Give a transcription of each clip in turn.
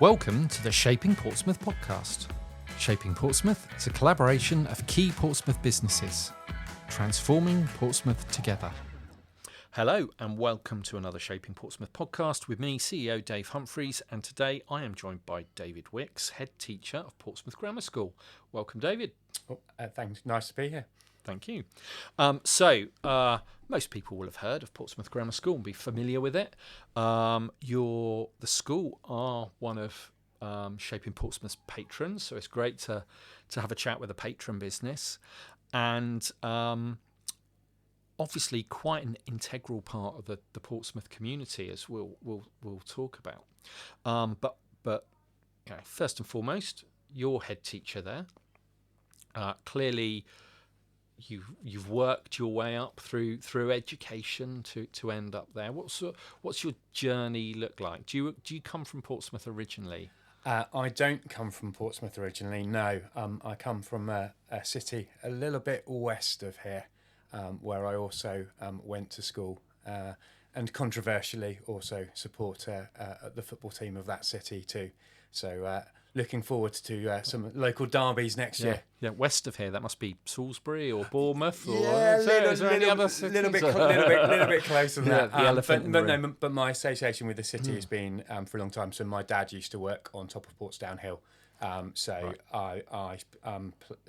Welcome to the Shaping Portsmouth podcast. Shaping Portsmouth is a collaboration of key Portsmouth businesses, transforming Portsmouth together. Hello and welcome to another Shaping Portsmouth podcast with me, CEO Dave Humphries, and today I am joined by David Wickes, head teacher of Portsmouth Grammar School. Welcome, David. Thanks. Nice to be here. Thank you. Most people will have heard of Portsmouth Grammar School and be familiar with it. The school are one of Shaping Portsmouth's patrons, so it's great to have a chat with a patron business, and obviously quite an integral part of the Portsmouth community, as we'll talk about. But you know, first and foremost, you're head teacher there. Clearly, you've worked your way up through education to end up there. What's your journey look like? Do you come from Portsmouth originally? I don't come from Portsmouth originally. No, I come from a city a little bit west of here, where I also went to school, and controversially also support the football team of that city too. So looking forward to some local derbies next year. Yeah, west of here, that must be Salisbury or Bournemouth, or little bit closer than that. The elephant in the room. But my association with the city has been for a long time. So my dad used to work on top of Portsdown Hill. Right. I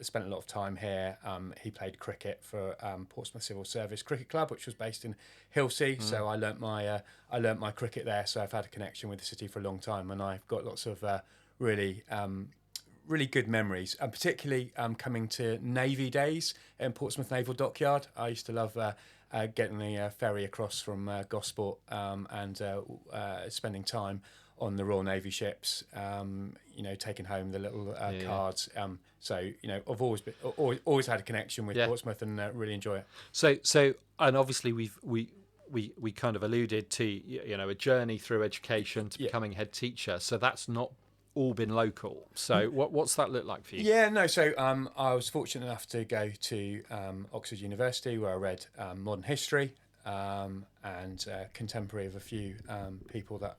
spent a lot of time here. He played cricket for Portsmouth Civil Service Cricket Club, which was based in Hilsea. So I learnt my cricket there. So I've had a connection with the city for a long time, and I've got lots of really good memories, and particularly coming to Navy days in Portsmouth Naval Dockyard. I used to love getting the ferry across from Gosport and spending time on the Royal Navy ships, taking home the little cards. So I've always had a connection with Portsmouth and really enjoy it. So and obviously we kind of alluded to a journey through education to becoming head teacher. So that's not all been local. So what's that look like for you? So I was fortunate enough to go to Oxford University, where I read modern history and contemporary of a few people that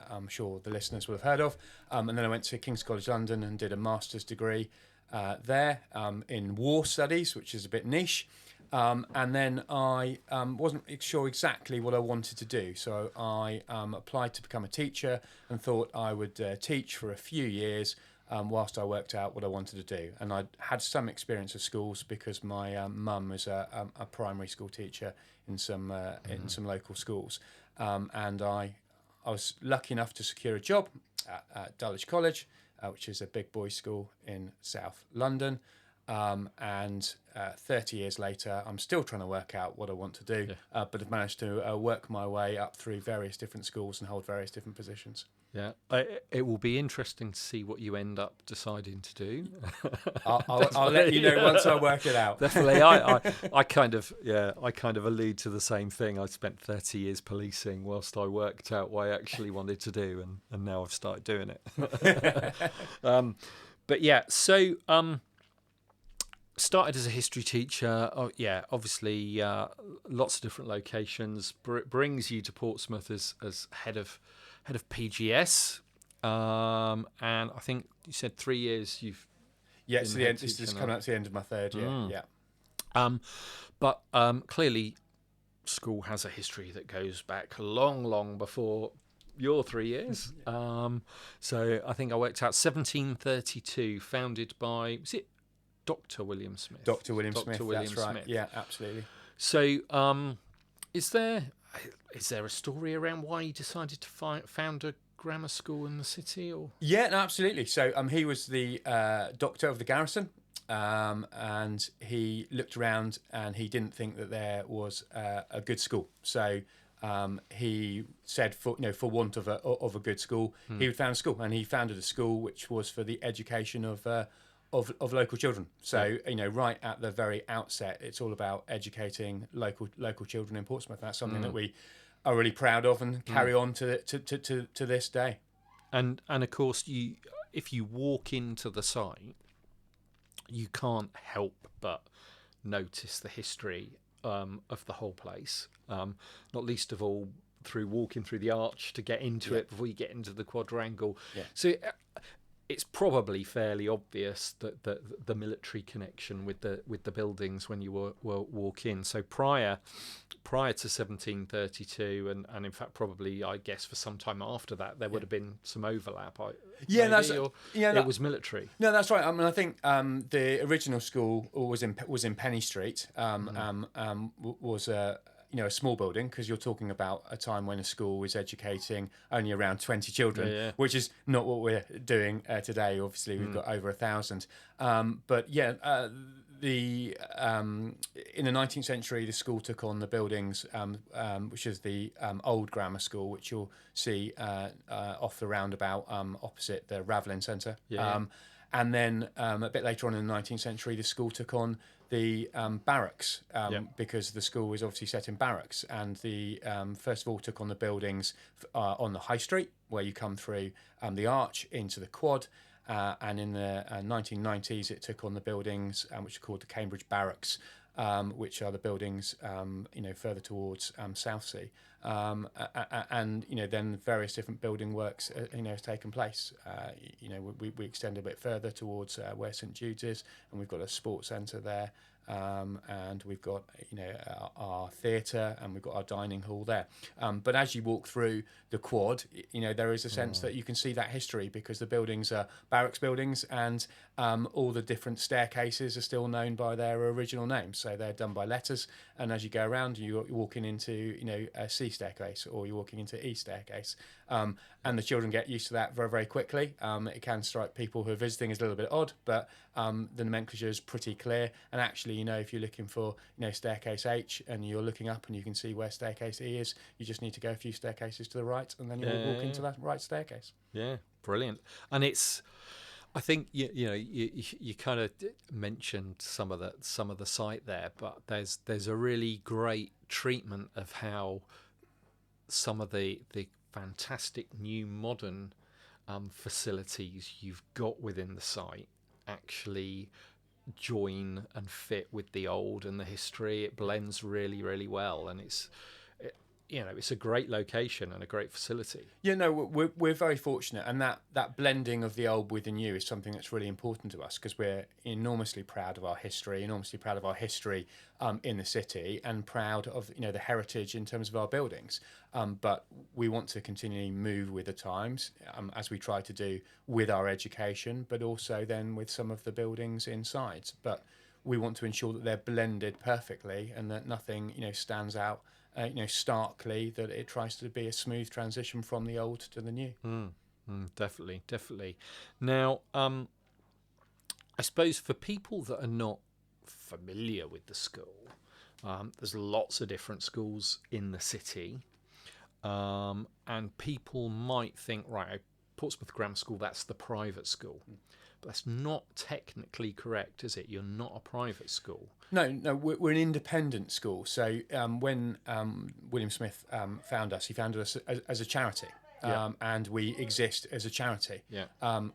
I'm sure the listeners will have heard of. And then I went to King's College London and did a master's degree there in war studies, which is a bit niche. And then I wasn't sure exactly what I wanted to do. So I applied to become a teacher and thought I would teach for a few years whilst I worked out what I wanted to do. And I had some experience of schools because my mum was a primary school teacher in some local schools. And I was lucky enough to secure a job at Dulwich College, which is a big boys' school in South London. And 30 years later, I'm still trying to work out what I want to do, but I've managed to work my way up through various different schools and hold various different positions. Yeah, it will be interesting to see what you end up deciding to do. I'll let you know once I work it out. Definitely, I kind of allude to the same thing. I spent 30 years policing whilst I worked out what I actually wanted to do, and now I've started doing it. But yeah, so. Started as a history teacher. Obviously lots of different locations. Brings you to Portsmouth as head of PGS, and I think you said 3 years. You've so the end. This is coming up to the end of my third year. But clearly, school has a history that goes back long before your 3 years. So I think I worked out 1732, founded by, was it Dr. William Smith? Dr. William Smith, that's right. Smith. Yeah, absolutely. So is there a story around why you decided to found a grammar school in the city? Or absolutely. So he was the doctor of the garrison, and he looked around and he didn't think that there was a good school. So he said, for want of a good school, he would found a school, and he founded a school which was for the education of local children. So right at the very outset, it's all about educating local children in Portsmouth. That's something that we are really proud of and carry on to this day. And of course, if you walk into the site, you can't help but notice the history of the whole place. Not least of all, through walking through the arch to get into it before you get into the quadrangle. Yeah. So it's probably fairly obvious that the military connection with the buildings when you walk in. So prior to 1732, and in fact probably I guess for some time after that, there would have been some overlap. It was military. No, that's right. I mean, I think the original school was in Penny Street. Was a small building, because you're talking about a time when a school was educating only around 20 children, which is not what we're doing today. Obviously, we've got over 1,000. But the in the 19th century, the school took on the buildings, which is the old grammar school, which you'll see off the roundabout opposite the Ravelin Centre. And then a bit later on in the 19th century, the school took on the barracks, because the school was obviously set in barracks, and the first of all took on the buildings on the High Street, where you come through the arch into the quad, and in the 1990s it took on the buildings which are called the Cambridge Barracks, which are the buildings further towards Southsea, and then various different building works has taken place. We extend a bit further towards where St Jude's is, and we've got a sports centre there, and we've got our theatre, and we've got our dining hall there. But as you walk through the quad, there is a sense that you can see that history, because the buildings are barracks buildings, and all the different staircases are still known by their original names. So they're done by letters, and as you go around, you're walking into a C staircase, or you're walking into E staircase, and the children get used to that very, very quickly. It can strike people who are visiting as a little bit odd, but the nomenclature is pretty clear. And actually, if you're looking for staircase H, and you're looking up and you can see where staircase E is, you just need to go a few staircases to the right, and then you'll walk into that right staircase. Yeah, brilliant. And it's, I think you kind of mentioned some of the site there, but there's a really great treatment of how some of the fantastic new modern facilities you've got within the site actually join and fit with the old and the history. It blends really, really well, and it's a great location and a great facility. We're very fortunate, and that blending of the old with the new is something that's really important to us, because we're enormously proud of our history in the city, and proud of the heritage in terms of our buildings. But we want to continually move with the times, as we try to do with our education, but also then with some of the buildings inside. But we want to ensure that they're blended perfectly, and that nothing stands out starkly, that it tries to be a smooth transition from the old to the new. Definitely. Now, I suppose for people that are not familiar with the school, there's lots of different schools in the city, and people might think, right, Portsmouth Grammar School, that's the private school. But that's not technically correct, is it? You're not a private school. No, we're an independent school. So when William Smith found us, he founded us as a charity. And we exist as a charity.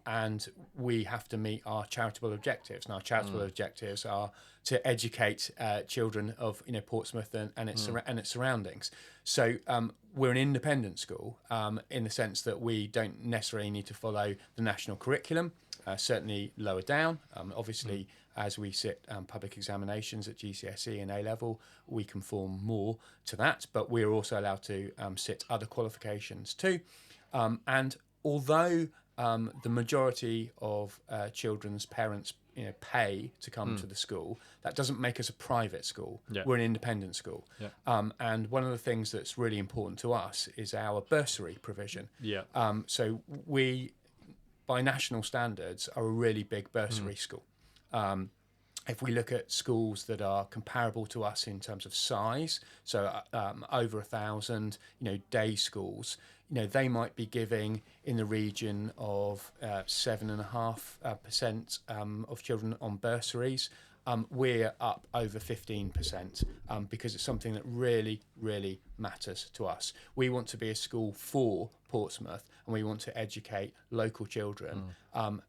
And we have to meet our charitable objectives. And our charitable objectives are to educate children of Portsmouth and its surroundings. So we're an independent school in the sense that we don't necessarily need to follow the national curriculum. Certainly lower down. Obviously, as we sit public examinations at GCSE and A-level, we conform more to that, but we're also allowed to sit other qualifications too. And although the majority of children's parents pay to come to the school, that doesn't make us a private school. We're an independent school. And one of the things that's really important to us is our bursary provision. So we, by national standards, are a really big bursary school. If we look at schools that are comparable to us in terms of size, so over 1,000, day schools, they might be giving in the region of 7.5% of children on bursaries. We're up over 15% because it's something that really, really matters to us. We want to be a school for Portsmouth, and we want to educate local children.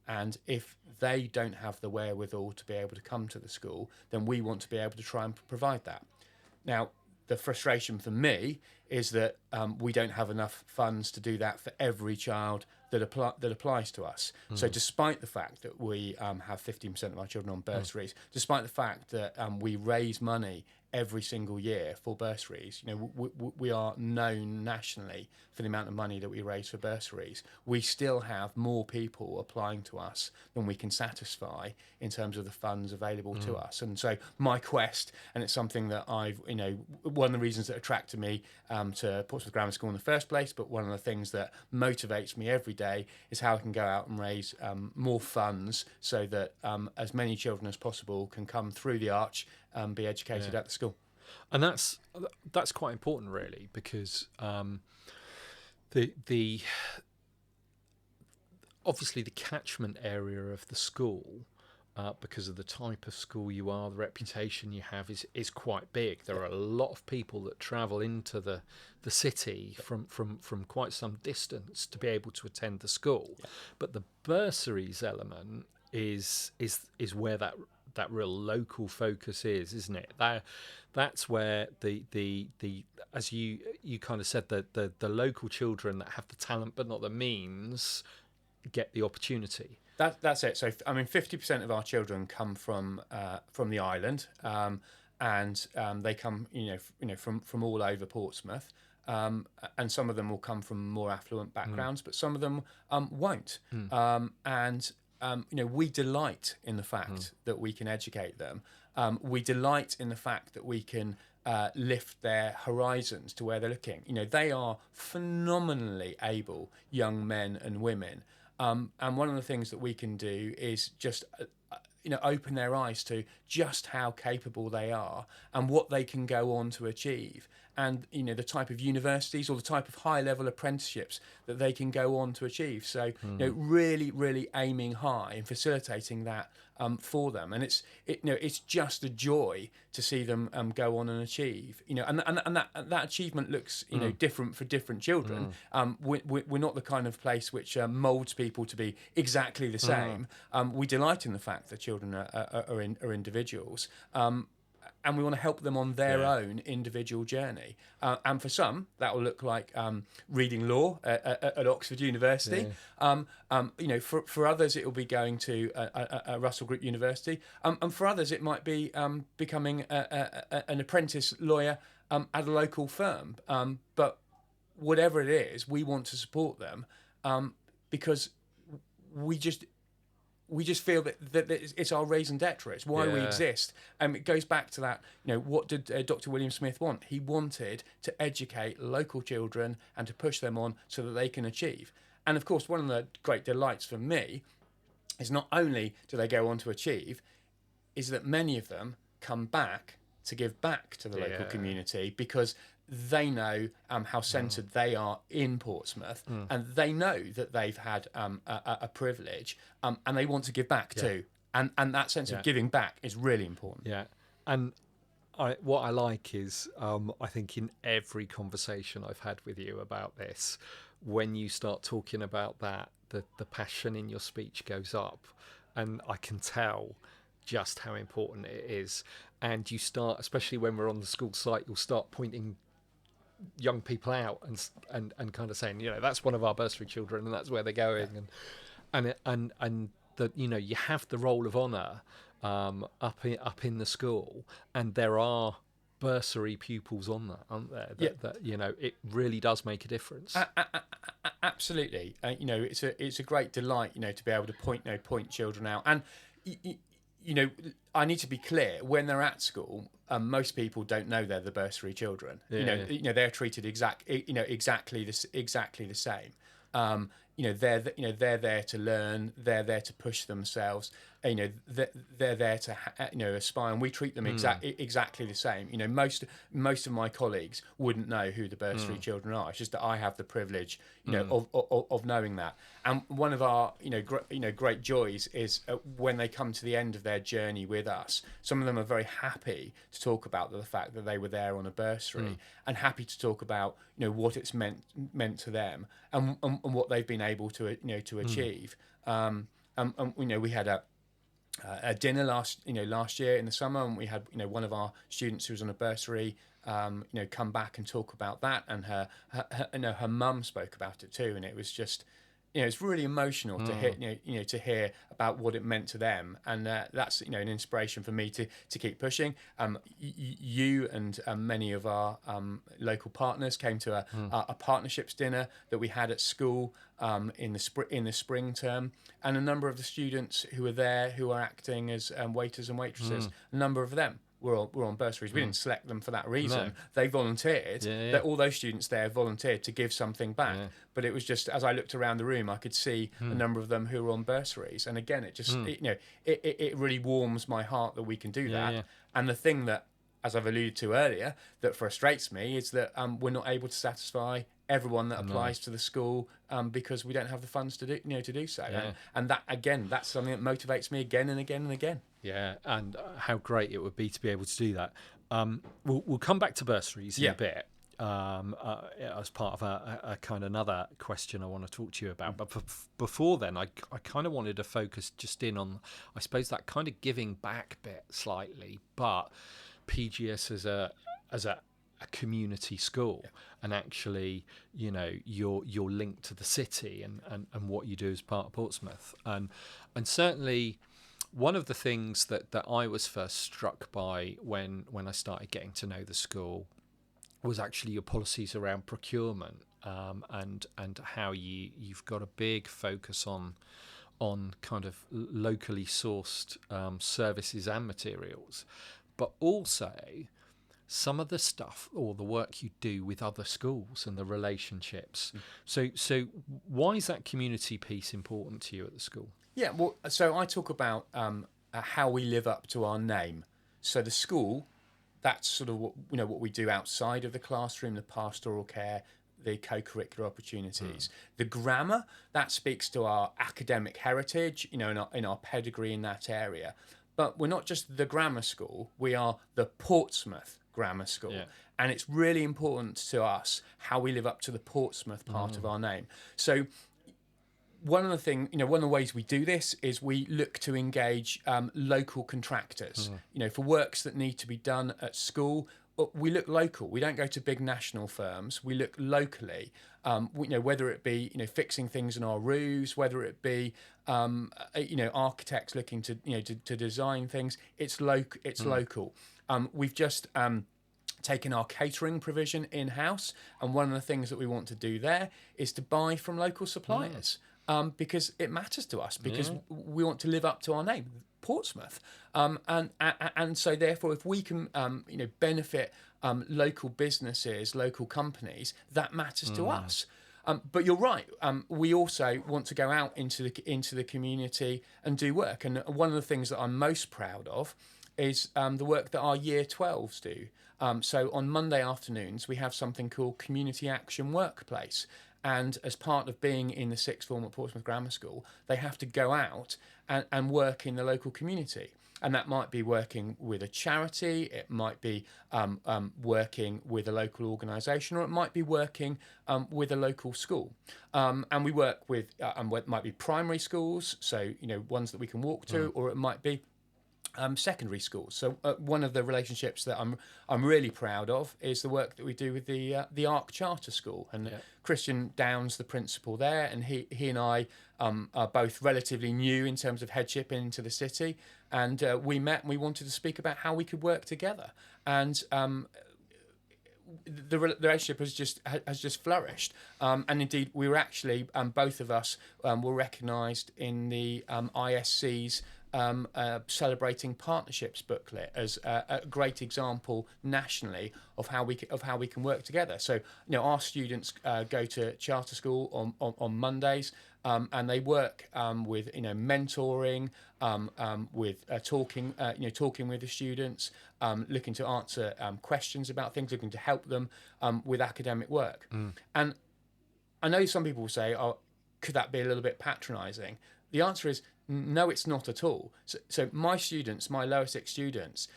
And if they don't have the wherewithal to be able to come to the school, then we want to be able to try and provide that. Now, the frustration for me is that we don't have enough funds to do that for every child that applies to us. So despite the fact that we have 15% of our children on bursaries, despite the fact that we raise money every single year for bursaries, we are known nationally for the amount of money that we raise for bursaries. We still have more people applying to us than we can satisfy in terms of the funds available to us. And so my quest, and it's something that I've, one of the reasons that attracted me to Portsmouth Grammar School in the first place, but one of the things that motivates me every day is how I can go out and raise more funds so that as many children as possible can come through the arch and be educated at the school. And that's quite important, really, because the obviously the catchment area of the school, because of the type of school you are, the reputation you have, is quite big. There are a lot of people that travel into the city from quite some distance to be able to attend the school. But the bursaries element is where that real local focus is, isn't it? That's where the as you kind of said, the local children that have the talent but not the means get the opportunity. That's it. So 50% of our children come from the island, and they come from all over Portsmouth. And some of them will come from more affluent backgrounds, but some of them won't. We delight in the fact that we can educate them. We delight in the fact that we can lift their horizons to where they're looking. They are phenomenally able young men and women. And one of the things that we can do is just open their eyes to just how capable they are and what they can go on to achieve, and the type of universities or the type of high level apprenticeships that they can go on to achieve. So really aiming high and facilitating that for them, and it's just a joy to see them go on and achieve. And that achievement looks different for different children. We're not the kind of place which molds people to be exactly the same. We delight in the fact that children are individuals. And we want to help them on their own individual journey. And for some, that will look like reading law at Oxford University. For others, it will be going to a Russell Group University. And for others, it might be becoming an apprentice lawyer at a local firm. But whatever it is, we want to support them because we just feel that it's our raison d'etre. It's why we exist. It goes back to that, what did Dr. William Smith want? He wanted to educate local children and to push them on so that they can achieve. And of course, one of the great delights for me is not only do they go on to achieve, is that many of them come back to give back to the local community because they know how centred they are in Portsmouth, and they know that they've had a privilege, and they want to give back too. And that sense of giving back is really important. Yeah, and what I like is I think in every conversation I've had with you about this, when you start talking about that, the passion in your speech goes up, and I can tell just how important it is. And you start, especially when we're on the school site, you'll start pointing young people out and kind of saying, that's one of our bursary children and that's where they're going, and that you have the role of honour up in the school, and there are bursary pupils on that, aren't there? That it really does make a difference. Absolutely. It's a great delight to be able to point children out. And I need to be clear, when they're at school, most people don't know they're the bursary children. They're treated exactly the same. They're there to learn. They're there to push themselves. They're there to aspire, and we treat them exactly the same. Most of my colleagues wouldn't know who the bursary children are. It's just that I have the privilege, of knowing that. And one of our great joys is when they come to the end of their journey with us. Some of them are very happy to talk about the fact that they were there on a bursary, and happy to talk about what it's meant to them, and what they've been able to achieve. We had a dinner last year in the summer, and we had one of our students who was on a bursary come back and talk about that, and her mum spoke about it too, and it was just it's really emotional to hear to hear about what it meant to them, and that's an inspiration for me to keep pushing. You and many of our local partners came to a partnerships dinner that we had at school in the spring term, and a number of the students who were there who are acting as waiters and waitresses, a number of them were on bursaries. We didn't select them for that reason. No. They volunteered. Yeah. That all those students there volunteered to give something back. Yeah. But it was just, as I looked around the room, I could see a number of them who were on bursaries. And again, it just it really warms my heart that we can do that. Yeah. And the thing that, as I've alluded to earlier, that frustrates me is that we're not able to satisfy everyone that applies to the school because we don't have the funds to do so. Yeah. And that, again, that's something that motivates me again and again and again. Yeah, and how great it would be to be able to do that. We'll come back to bursaries in a bit as part of a kind of another question I want to talk to you about. But before then, I kind of wanted to focus just in on, I suppose, that kind of giving back bit slightly, but PGS as a community school, and actually you're linked to the city and what you do as part of Portsmouth, and certainly one of the things that I was first struck by when I started getting to know the school was actually your policies around procurement, and how you've got a big focus on kind of locally sourced services and materials, but also some of the stuff or the work you do with other schools and the relationships. So why is that community piece important to you at the school? Yeah, well, so I talk about how we live up to our name. So the school, that's sort of what we do outside of the classroom, the pastoral care, the co-curricular opportunities. The grammar, that speaks to our academic heritage, in our pedigree in that area. But we're not just the grammar school, we are the Portsmouth Grammar School. Yeah. And it's really important to us how we live up to the Portsmouth part of our name. So one of the ways we do this is we look to engage local contractors. For works that need to be done at school, we look local. We don't go to big national firms. We look locally. Whether it be fixing things in our roofs, whether it be architects looking to design things. It's local. We've just taken our catering provision in-house, and one of the things that we want to do there is to buy from local suppliers. Because it matters to us, because we want to live up to our name, Portsmouth, and so therefore, if we can, benefit local businesses, local companies, that matters to us. But you're right. We also want to go out into the community and do work. And one of the things that I'm most proud of is the work that our Year 12s do. So on Monday afternoons, we have something called Community Action Workplace. And as part of being in the sixth form at Portsmouth Grammar School, they have to go out and work in the local community. And that might be working with a charity, it might be working with a local organisation, or it might be working with a local school. And we work with, it might be primary schools, so ones that we can walk to, or it might be secondary schools. So one of the relationships that I'm really proud of is the work that we do with the Arc Charter School, and Christian Downs, the principal there, and he and I are both relatively new in terms of headship into the city, and we met and we wanted to speak about how we could work together, and the relationship has just flourished, and indeed we were actually both of us were recognised in the ISC's celebrating partnerships booklet as a great example nationally of how we can work together. So our students go to charter school on Mondays, and they work with mentoring, with talking with the students, looking to answer questions about things, looking to help them with academic work. And I know some people will say, "Oh, could that be a little bit patronising?" The answer is no, it's not at all. So my students, my lower six students,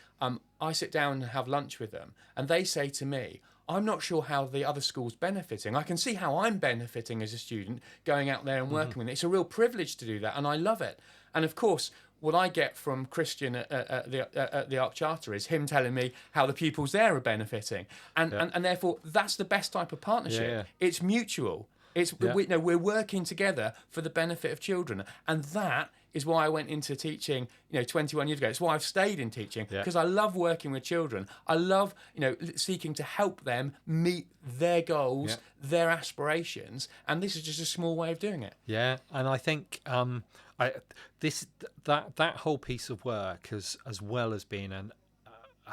I sit down and have lunch with them, and they say to me, I'm not sure how the other school's benefiting. I can see how I'm benefiting as a student going out there and working with it. It's a real privilege to do that, and I love it. And of course, what I get from Christian at the Arc Charter is him telling me how the pupils there are benefiting, and therefore that's the best type of partnership. Yeah. It's mutual. It's Yeah. we're working together for the benefit of children, and that is why I went into teaching, 21 years ago. It's why I've stayed in teaching, Yeah. because I love working with children. I love, seeking to help them meet their goals, Yeah. their aspirations, and this is just a small way of doing it. Yeah, and I think that whole piece of work, as well as being a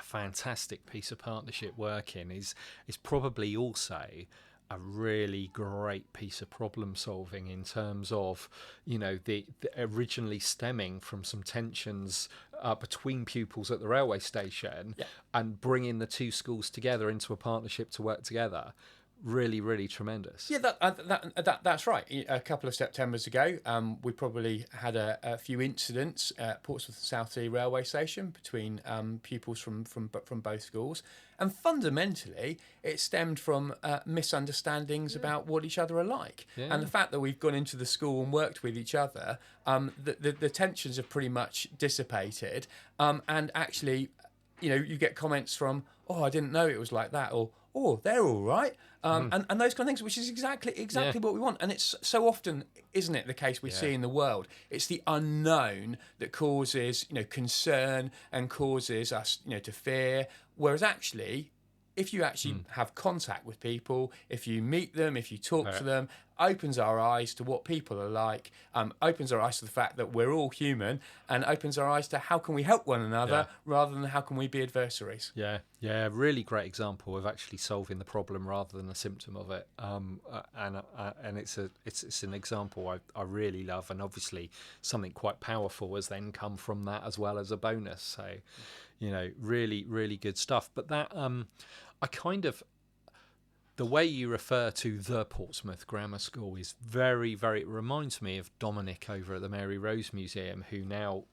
fantastic piece of partnership working, is probably also a really great piece of problem solving in terms of the originally stemming from some tensions between pupils at the railway station, and bringing the two schools together into a partnership to work together. Really, really tremendous. Yeah, that's right. A couple of Septembers ago, we probably had a few incidents at Portsmouth Southsea railway station between pupils from both schools, and fundamentally, it stemmed from misunderstandings about what each other are like, and the fact that we've gone into the school and worked with each other. The tensions have pretty much dissipated, and actually, you get comments from, "Oh, I didn't know it was like that," or "Oh, they're all right," and those kind of things, which is exactly what we want. And it's so often, isn't it, the case we see in the world? It's the unknown that causes, concern and causes us, to fear. Whereas actually, if you actually have contact with people, if you meet them, if you talk to them, opens our eyes to what people are like, opens our eyes to the fact that we're all human, and opens our eyes to how can we help one another rather than how can we be adversaries. Yeah, really great example of actually solving the problem rather than a symptom of it. And it's an example I really love, and obviously something quite powerful has then come from that as well as a bonus. So, really, really good stuff. But that I kind of, the way you refer to the Portsmouth Grammar School is very, very, it reminds me of Dominic over at the Mary Rose Museum, who now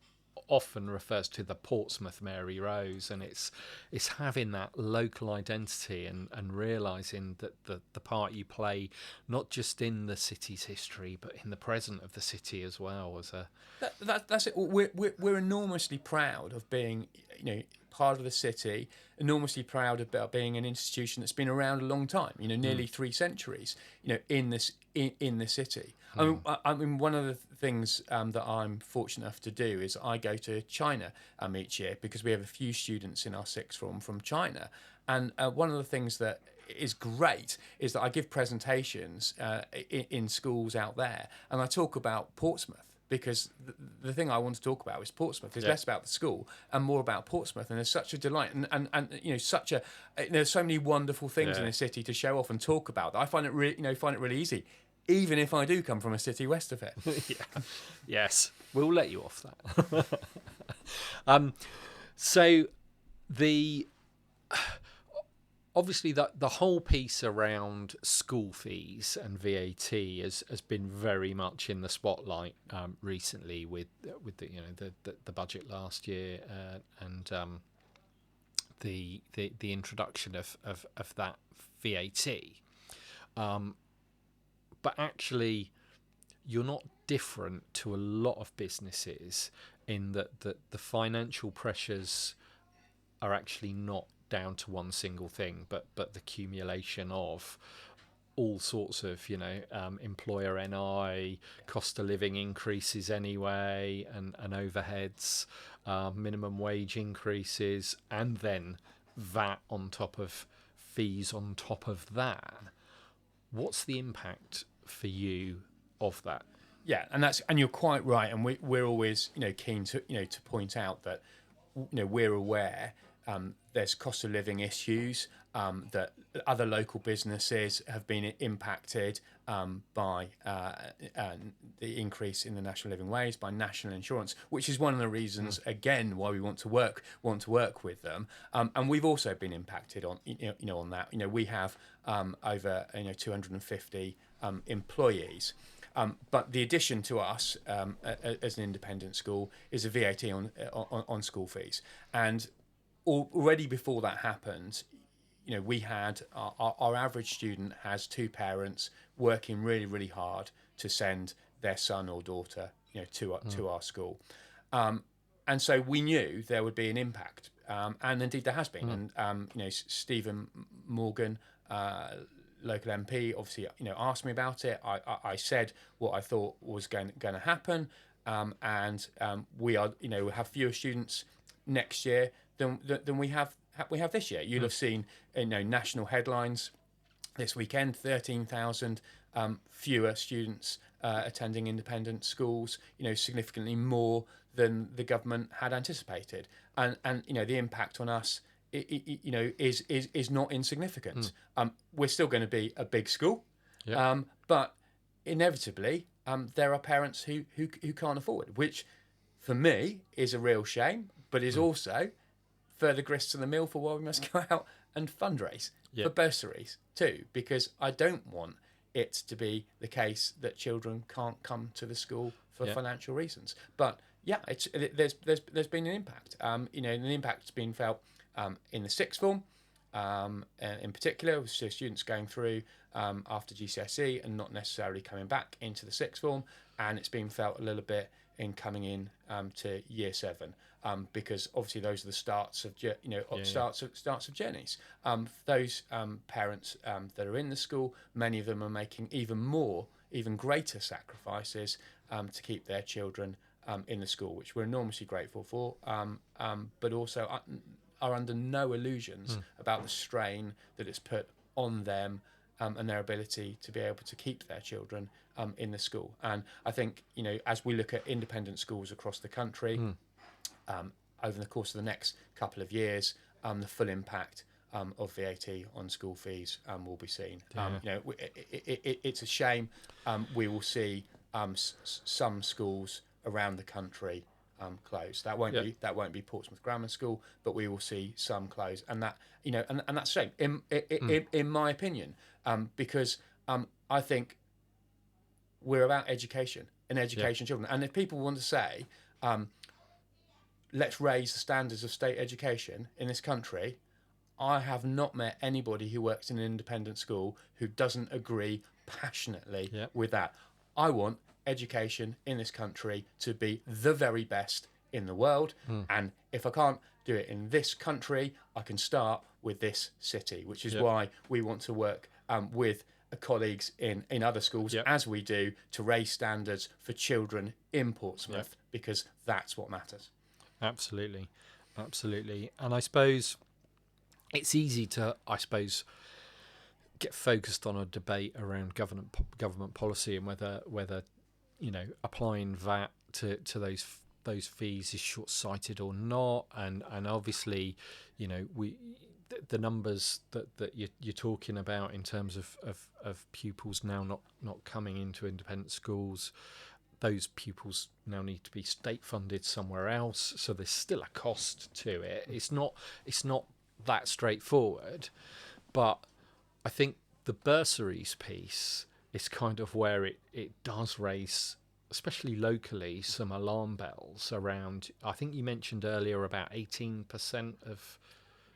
often refers to the Portsmouth Mary Rose, and it's having that local identity and realising that the part you play, not just in the city's history, but in the present of the city as well. That's it. We're enormously proud of being, part of the city, enormously proud about being an institution that's been around a long time, nearly 3 centuries, in the city. I mean, one of the things that I'm fortunate enough to do is I go to China each year, because we have a few students in our sixth form from China, and one of the things that is great is that I give presentations in schools out there, and I talk about Portsmouth. Because the thing I want to talk about is Portsmouth. It's less about the school and more about Portsmouth. And there's such a delight, and there's so many wonderful things in a city to show off and talk about that I find it really easy, even if I do come from a city west of it. Yes, we'll let you off that. So the obviously the whole piece around school fees and VAT has been very much in the spotlight recently with the budget last year and the introduction of that VAT. But actually, you're not different to a lot of businesses in that the financial pressures are actually not down to one single thing, but the accumulation of all sorts of employer NI, cost of living increases anyway, and overheads, minimum wage increases, and then VAT on top of fees on top of that. What's the impact for you of that? Yeah, and you're quite right, and we're always keen to to point out that we're aware there's cost of living issues, that other local businesses have been impacted by the increase in the national living wage, by national insurance, which is one of the reasons again why we want to work with them. And we've also been impacted on on that. We have over 250 employees. But the addition to us as an independent school is a VAT on school fees. And already before that happened, we had our average student has 2 parents working really, really hard to send their son or daughter to our school. And so we knew there would be an impact, and indeed there has been. And Stephen Morgan, local MP, obviously asked me about it. I said what I thought was going to happen, and we have fewer students next year than we have this year. You'll have seen national headlines this weekend: 13,000 fewer students attending independent schools. Significantly more than the government had anticipated, and the impact on us, is not insignificant. We're still going to be a big school, but inevitably there are parents who can't afford it, which for me is a real shame, but is also further grist to the mill for why we must go out and fundraise for bursaries too, because I don't want it to be the case that children can't come to the school for financial reasons. But there's been an impact. An impact's been felt in the sixth form, in particular, with students going through after GCSE and not necessarily coming back into the sixth form, and it's been felt a little bit in coming in to year 7, because obviously those are the starts of starts of journeys. Those parents that are in the school, many of them are making even greater sacrifices to keep their children in the school, which we're enormously grateful for, but also are under no illusions about the strain that it's put on them and their ability to be able to keep their children in the school. And I think, as we look at independent schools across the country, over the course of the next couple of years, the full impact of VAT on school fees will be seen. It's a shame. We will see some schools around the country close. That won't be Portsmouth Grammar School, but we will see some close, and that and that's a shame in my opinion, because I think we're about education and education children. And if people want to say, let's raise the standards of state education in this country, I have not met anybody who works in an independent school who doesn't agree passionately with that. I want education in this country to be the very best in the world, and if I can't do it in this country, I can start with this city, which is why we want to work with colleagues in other schools, as we do, to raise standards for children in Portsmouth, because that's what matters. Absolutely. And I suppose it's easy to get focused on a debate around government policy and whether applying VAT to those fees is short-sighted or not, and obviously the numbers that you're talking about in terms of pupils now not coming into independent schools, those pupils now need to be state funded somewhere else, so there's still a cost to it. It's not that straightforward, but I think the bursaries piece is kind of where it does raise, especially locally, some alarm bells around. I think you mentioned earlier about 18% of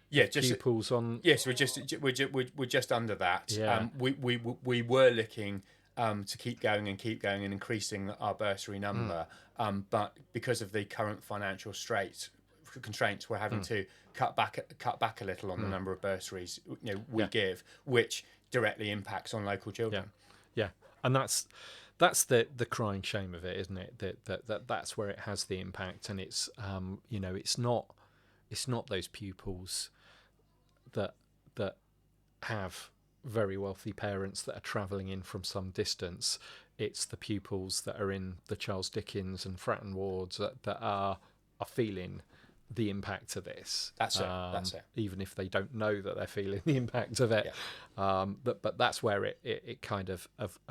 pupils on. Yes, we're just under that. Yeah. We were looking to keep going and increasing our bursary number, but because of the current financial constraints, we're having to cut back a little on the number of bursaries we give, which directly impacts on local children. Yeah, and that's the crying shame of it, isn't it? That's where it has the impact, and it's it's not those pupils that have very wealthy parents that are travelling in from some distance. It's the pupils that are in the Charles Dickens and Fratton wards that are feeling the impact of this. That's it. Even if they don't know that they're feeling the impact of it. But that's where it kind of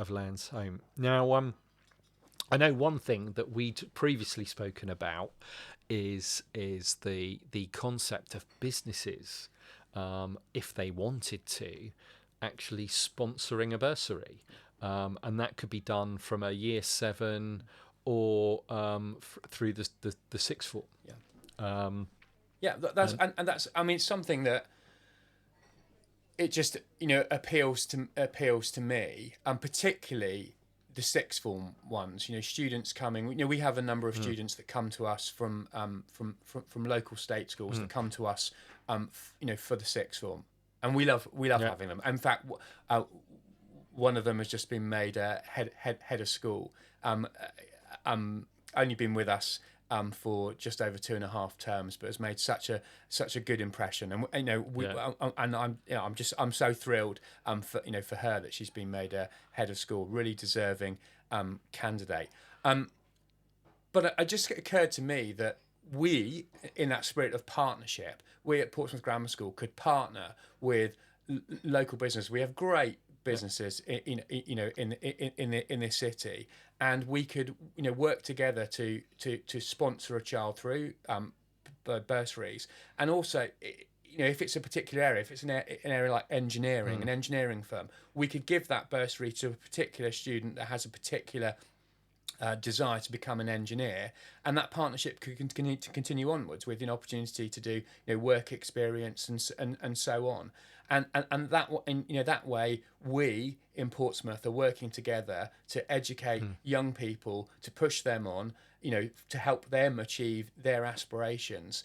lands home. Now, I know one thing that we'd previously spoken about is the concept of businesses, if they wanted to, actually sponsoring a bursary, and that could be done from a year 7 or through the sixth form. That's I mean, something that it just appeals to me, and particularly the sixth form ones, students coming. We have a number of students that come to us from local state schools that come to us, for the sixth form, and we love having them. In fact, one of them has just been made head of school. Only been with us for just over 2.5 terms, but has made such a good impression. And I'm so thrilled for her that she's been made a head of school. Really deserving candidate. But it just occurred to me that we, in that spirit of partnership, we at Portsmouth Grammar School could partner with local business. We have great businesses in this city, and we could work together to sponsor a child through bursaries, and also if it's a particular area, if it's an area like engineering, an engineering firm, we could give that bursary to a particular student that has a particular desire to become an engineer, and that partnership could continue onwards with an opportunity to do work experience and so on, and that way we in Portsmouth are working together to educate young people, to push them on, to help them achieve their aspirations,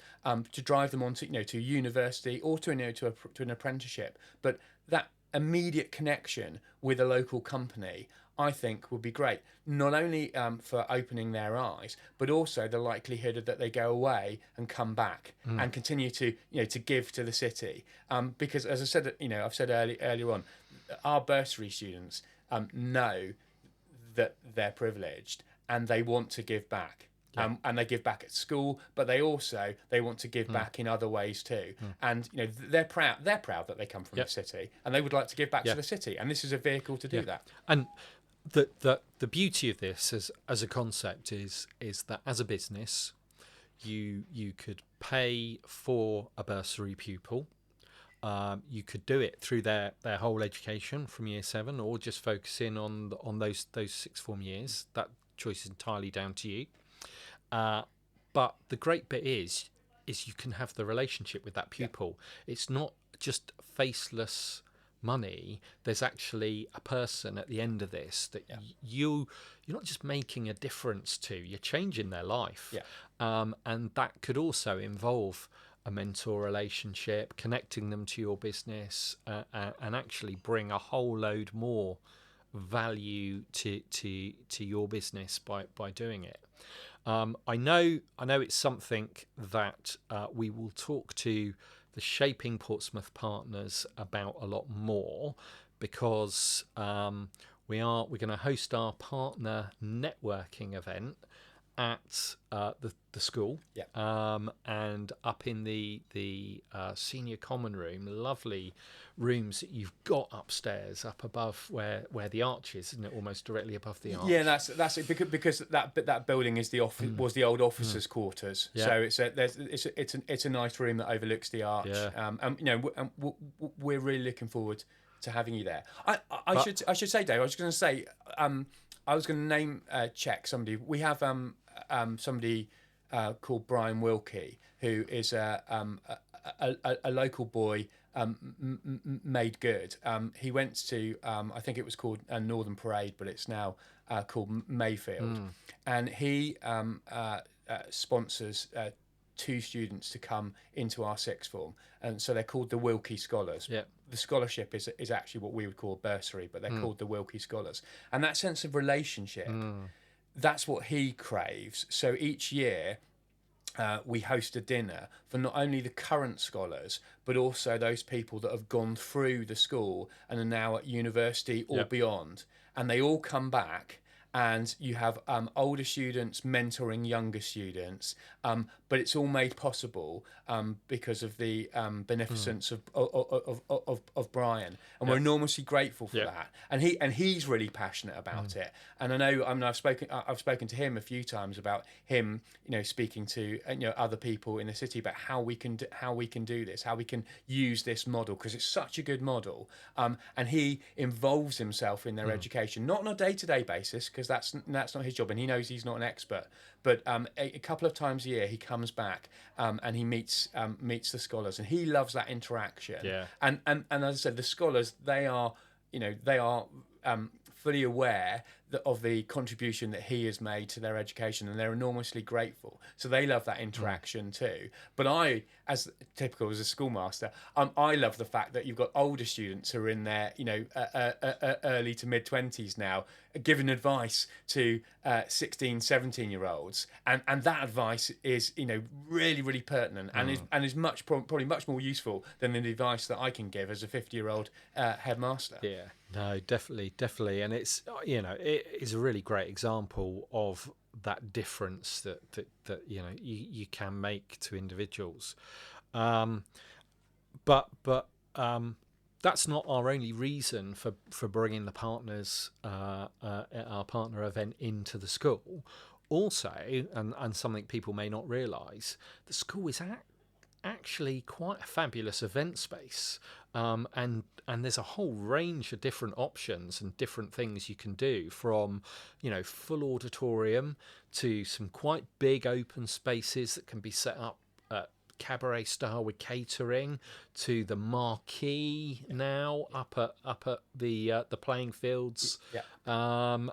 to drive them on to university or to an apprenticeship. But that immediate connection with a local company, I think, would be great, not only for opening their eyes, but also the likelihood that they go away and come back and continue to give to the city. Because, as I said, I've said earlier on, our bursary students know that they're privileged and they want to give back. And they give back at school, but they want to give back in other ways too. And they're proud that they come from the city, and they would like to give back to the city. And this is a vehicle to do that. And the beauty of this as a concept is that as a business, you could pay for a bursary pupil. You could do it through their whole education from year 7, or just focus in on those sixth form years. That choice is entirely down to you. But the great bit is you can have the relationship with that pupil. It's not just faceless money. There's actually a person at the end of this that you're not just making a difference to, you're changing their life. And that could also involve a mentor relationship, connecting them to your business, and actually bring a whole load more value to your business by doing it. I know it's something that we will talk to the Shaping Portsmouth partners about a lot more, because we're going to host our partner networking event at the school, and up in the senior common room, lovely rooms that you've got upstairs, up above where the arch is, isn't it? Almost directly above the arch. Yeah, that's it, because that building is the office, was the old officers' quarters. So it's a nice room that overlooks the arch. And we're really looking forward to having you there. I should say, Dave, I was going to say, I was going to name check somebody. We have somebody called Brian Wilkie, who is a local boy, made good. He went to I think it was called Northern Parade, but it's now called Mayfield, and he sponsors 2 students to come into our sixth form, and so they're called the Wilkie Scholars. The scholarship is actually what we would call a bursary, but they're called the Wilkie Scholars, and that sense of relationship, that's what he craves. So each year we host a dinner for not only the current scholars, but also those people that have gone through the school and are now at university or beyond, and they all come back, and you have older students mentoring younger students, but it's all made possible because of the beneficence of Brian, and we're enormously grateful for that. And he's really passionate about it. And I know, I've spoken to him a few times about him, speaking to other people in the city about how we can do this, how we can use this model, because it's such a good model. And he involves himself in their education, not on a day-to-day basis, because that's not his job, and he knows he's not an expert. But a couple of times a year he comes back and he meets the scholars, and he loves that interaction. And as I said, the scholars, they are fully aware of the contribution that he has made to their education, and they're enormously grateful. So they love that interaction too. But I, as typical as a schoolmaster, I love the fact that you've got older students who are in their early to mid 20s now, giving advice to 16, 17-year-olds, and that advice is really pertinent and is probably much more useful than the advice that I can give as a 50-year-old headmaster. Yeah, no, definitely, and it's it is a really great example of that difference that you can make to individuals, but that's not our only reason for bringing the partners our partner event into the school. Also, and something people may not realise, the school is actually quite a fabulous event space, and there's a whole range of different options and different things you can do, from full auditorium to some quite big open spaces that can be set up cabaret style with catering, to the marquee now up at the playing fields, and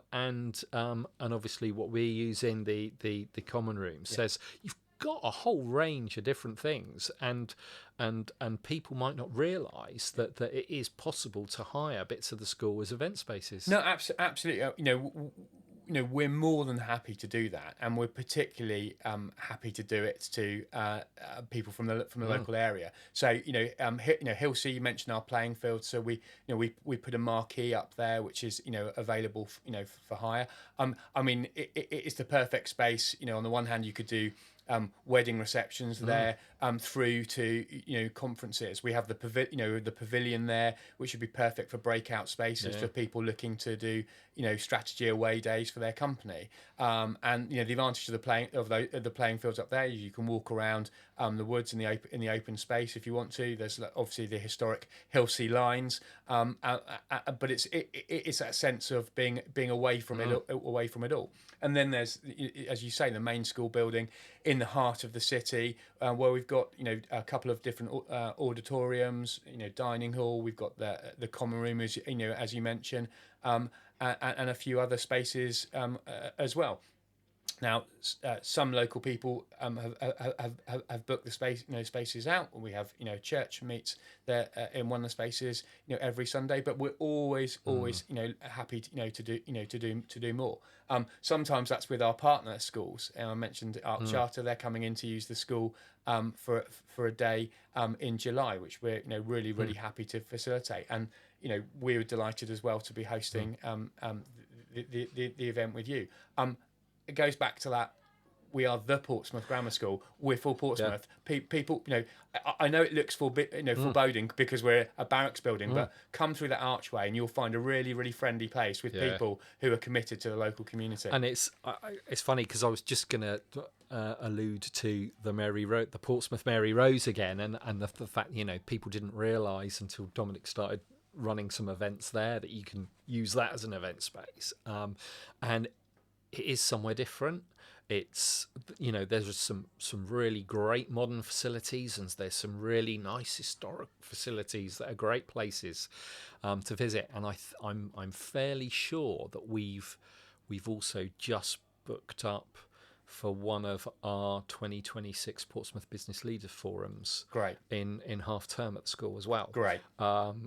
obviously what we're using, the common room. So you've got a whole range of different things, and people might not realise that it is possible to hire bits of the school as event spaces. No, absolutely. We're more than happy to do that, and we're particularly happy to do it to people from the local area. So Hillsea, you mentioned our playing field, so we put a marquee up there which is available for hire. I mean, it's the perfect space. On the one hand, you could do wedding receptions there, through to conferences. We have the pavilion there, which would be perfect for breakout spaces for people looking to do strategy away days for their company. And the advantage of the playing fields up there, you can walk around the woods in the open space if you want to. There's obviously the historic Hillsea lines, but it's that sense of being away from it all. And then there's, as you say, the main school building in the heart of the city, where we've got a couple of different auditoriums, dining hall. We've got the common room, as you mentioned, and a few other spaces as well. Now, some local people have booked the spaces out. We have church meets there in one of the spaces every Sunday. But we're always happy to do more. Sometimes that's with our partner schools. I mentioned Arc Charter; they're coming in to use the school for a day in July, which we're really happy to facilitate. And we were delighted as well to be hosting the event with you. It goes back to that. We are the Portsmouth Grammar School. We're for Portsmouth. People, I know it looks foreboding because we're a barracks building, but come through that archway and you'll find a really friendly place with people who are committed to the local community. And it's funny because I was just going to allude to the Portsmouth Mary Rose again, and the fact people didn't realise until Dominic started running some events there that you can use that as an event space, and it is somewhere different. It's there's some really great modern facilities, and there's some really nice historic facilities that are great places to visit. And I'm fairly sure that we've also just booked up for one of our 2026 Portsmouth Business Leaders Forums. Great. In half term at the school as well. Great.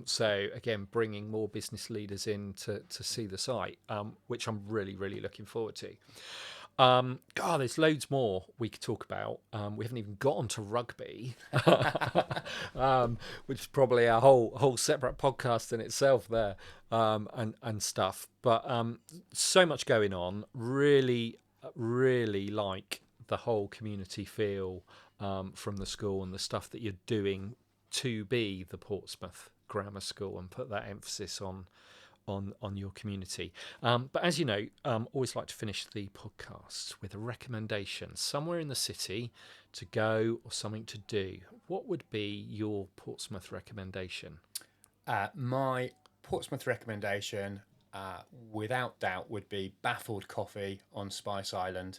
So again, bringing more business leaders in to see the site, which I'm really looking forward to. There's loads more we could talk about. We haven't even got onto rugby, which is probably a whole separate podcast in itself there, and stuff. But so much going on. Really like the whole community feel from the school and the stuff that you're doing to be the Portsmouth Grammar School and put that emphasis on your community. But as you know, always like to finish the podcast with a recommendation somewhere in the city to go or something to do. What would be your Portsmouth recommendation? My Portsmouth recommendation, without doubt, would be Baffled Coffee on Spice Island.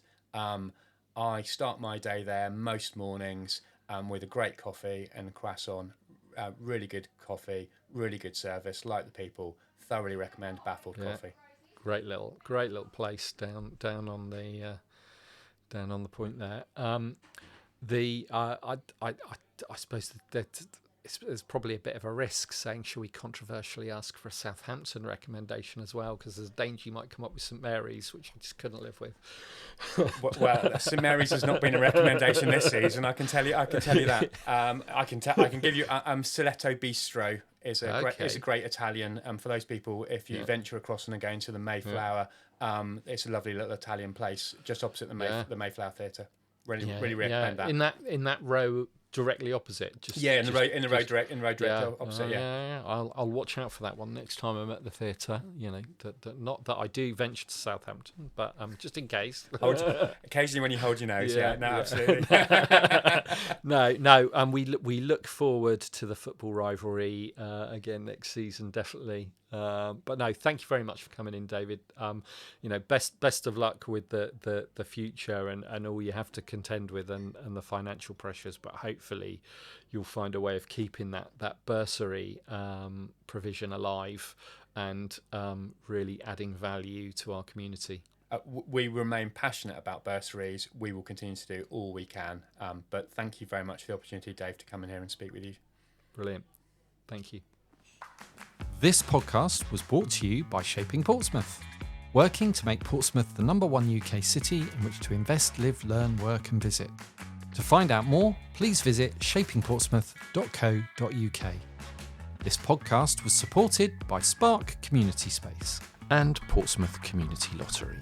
I start my day there most mornings with a great coffee and a croissant. Really good coffee, really good service. Like the people, thoroughly recommend Baffled Coffee. great little place down on the point there. I suppose that it's probably a bit of a risk saying, shall we controversially ask for a Southampton recommendation as well? Because there's a danger you might come up with St Mary's, which I just couldn't live with. Well, St Mary's has not been a recommendation this season. I can tell you that. I can give you Stiletto Bistro is a great Italian. For those people, if you venture across and are going to the Mayflower, it's a lovely little Italian place just opposite the Mayflower Theatre. Really recommend that. In that row directly opposite. In the road direct opposite. I'll watch out for that one next time I'm at the theatre. Not that I do venture to Southampton, but just in case. Occasionally when you hold your nose. Absolutely. No. We look forward to the football rivalry again next season, definitely. But no, thank you very much for coming in, David. Best of luck with the future and all you have to contend with and the financial pressures. But hopefully, you'll find a way of keeping that bursary provision alive and really adding value to our community. We remain passionate about bursaries. We will continue to do all we can. But thank you very much for the opportunity, Dave, to come in here and speak with you. Brilliant. Thank you. This podcast was brought to you by Shaping Portsmouth, working to make Portsmouth the #1 UK city in which to invest, live, learn, work and visit. To find out more, please visit shapingportsmouth.co.uk. This podcast was supported by Spark Community Space and Portsmouth Community Lottery.